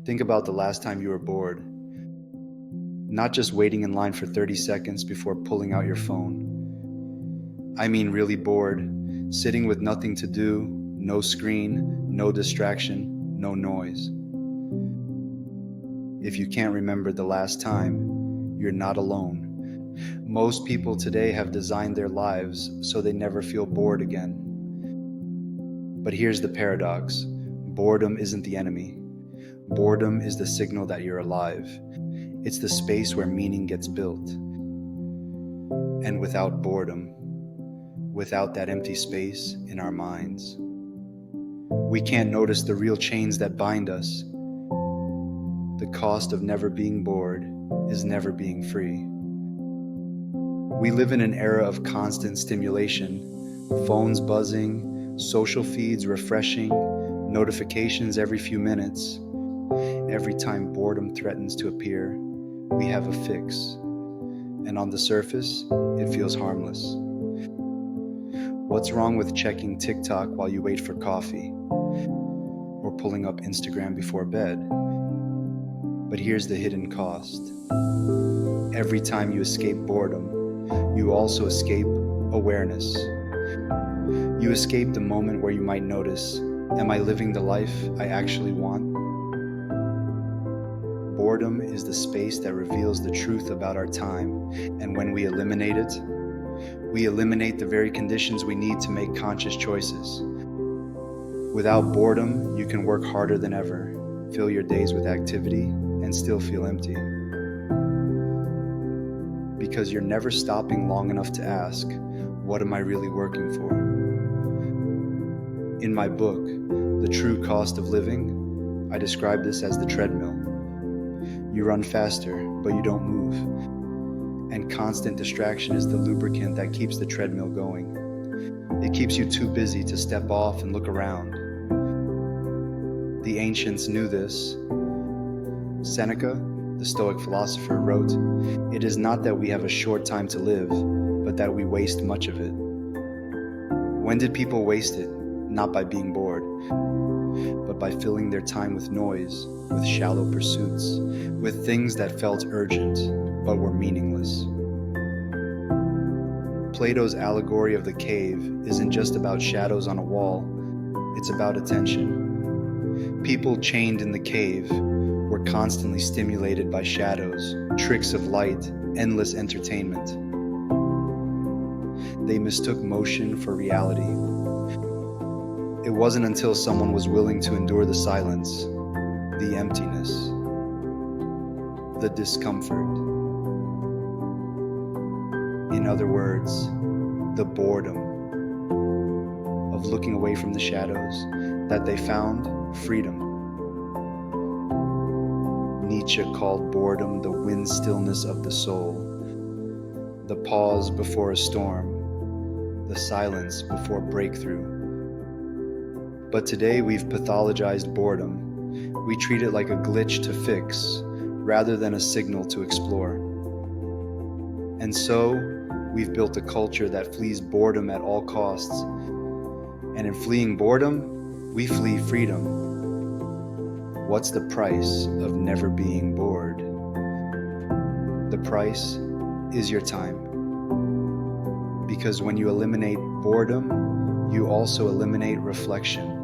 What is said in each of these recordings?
Think about the last time you were bored. Not just waiting in line for 30 seconds before pulling out your phone. I mean really bored, sitting with nothing to do, no screen, no distraction, no noise. If you can't remember the last time, you're not alone. Most people today have designed their lives so they never feel bored again. But here's the paradox. Boredom isn't the enemy. Boredom is the signal that you're alive. It's the space where meaning gets built. And without boredom, without that empty space in our minds, we can't notice the real chains that bind us. The cost of never being bored is never being free. We live in an era of constant stimulation, phones buzzing, social feeds refreshing, notifications every few minutes. Every time boredom threatens to appear, we have a fix. And on the surface, it feels harmless. What's wrong with checking TikTok while you wait for coffee? Or pulling up Instagram before bed? But here's the hidden cost. Every time you escape boredom, you also escape awareness. You escape the moment where you might notice, am I living the life I actually want? Boredom is the space that reveals the truth about our time, and when we eliminate it, we eliminate the very conditions we need to make conscious choices. Without boredom, you can work harder than ever, fill your days with activity, and still feel empty. Because you're never stopping long enough to ask, what am I really working for? In my book, The True Cost of Living, I describe this as the treadmill. You run faster, but you don't move. And constant distraction is the lubricant that keeps the treadmill going. It keeps you too busy to step off and look around. The ancients knew this. Seneca, the Stoic philosopher, wrote, "It is not that we have a short time to live, but that we waste much of it." When did people waste it? Not by being bored, but by filling their time with noise, with shallow pursuits, with things that felt urgent, but were meaningless. Plato's allegory of the cave isn't just about shadows on a wall, it's about attention. People chained in the cave were constantly stimulated by shadows, tricks of light, endless entertainment. They mistook motion for reality. It wasn't until someone was willing to endure the silence, the emptiness, the discomfort. In other words, the boredom of looking away from the shadows, that they found freedom. Nietzsche called boredom the wind stillness of the soul, the pause before a storm, the silence before breakthrough. But today we've pathologized boredom. We treat it like a glitch to fix, rather than a signal to explore. And so, we've built a culture that flees boredom at all costs. And in fleeing boredom, we flee freedom. What's the price of never being bored? The price is your time. Because when you eliminate boredom, you also eliminate reflection.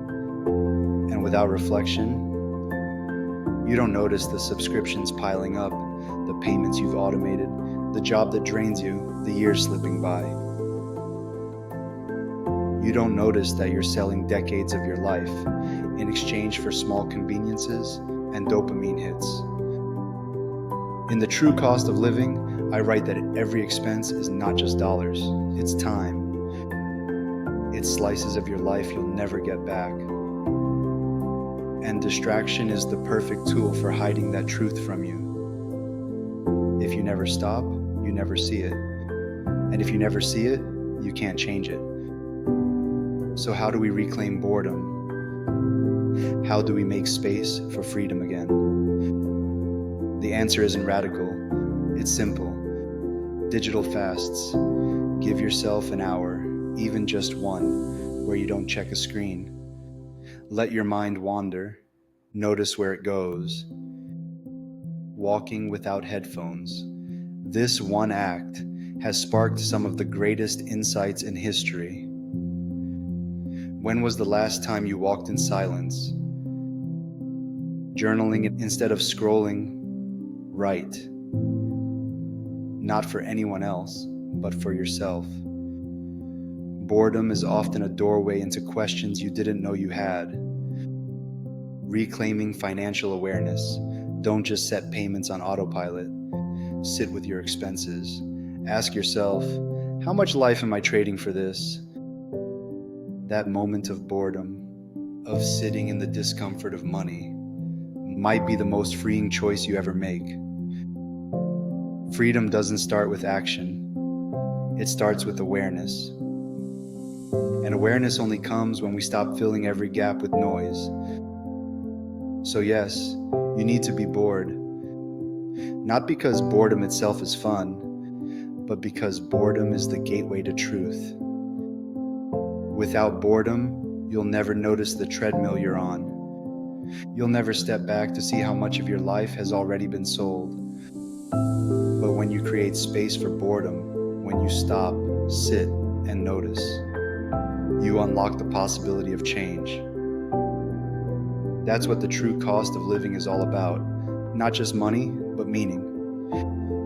And without reflection, you don't notice the subscriptions piling up, the payments you've automated, the job that drains you, the years slipping by. You don't notice that you're selling decades of your life in exchange for small conveniences and dopamine hits. In The True Cost of Living, I write that every expense is not just dollars, it's time. It's slices of your life you'll never get back. And distraction is the perfect tool for hiding that truth from you. If you never stop, you never see it. And if you never see it, you can't change it. So how do we reclaim boredom? How do we make space for freedom again? The answer isn't radical, it's simple. Digital fasts. Give yourself an hour, even just one, where you don't check a screen. Let your mind wander, Notice where it goes. Walking without headphones. This one act has sparked some of the greatest insights in history. When was the last time you walked in silence? Journaling instead of scrolling. Write. Not for anyone else, but for yourself. Boredom is often a doorway into questions you didn't know you had. Reclaiming financial awareness. Don't just set payments on autopilot. Sit with your expenses. Ask yourself, how much life am I trading for this? That moment of boredom, of sitting in the discomfort of money, might be the most freeing choice you ever make. Freedom doesn't start with action. It starts with awareness. And awareness only comes when we stop filling every gap with noise. So yes, you need to be bored. Not because boredom itself is fun, but because boredom is the gateway to truth. Without boredom, you'll never notice the treadmill you're on. You'll never step back to see how much of your life has already been sold. But when you create space for boredom, when you stop, sit, and notice, you unlock the possibility of change. That's what the true cost of living is all about. Not just money, but meaning.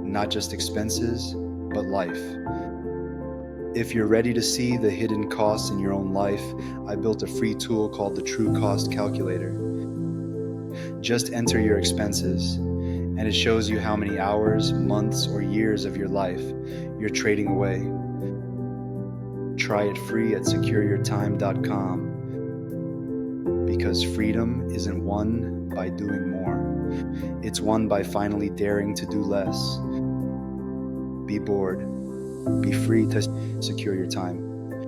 Not just expenses, but life. If you're ready to see the hidden costs in your own life, I built a free tool called the True Cost Calculator. Just enter your expenses, and it shows you how many hours, months, or years of your life you're trading away. Try it free at secureyourtime.com, because freedom isn't won by doing more. It's won by finally daring to do less. Be bored. Be free to secure your time.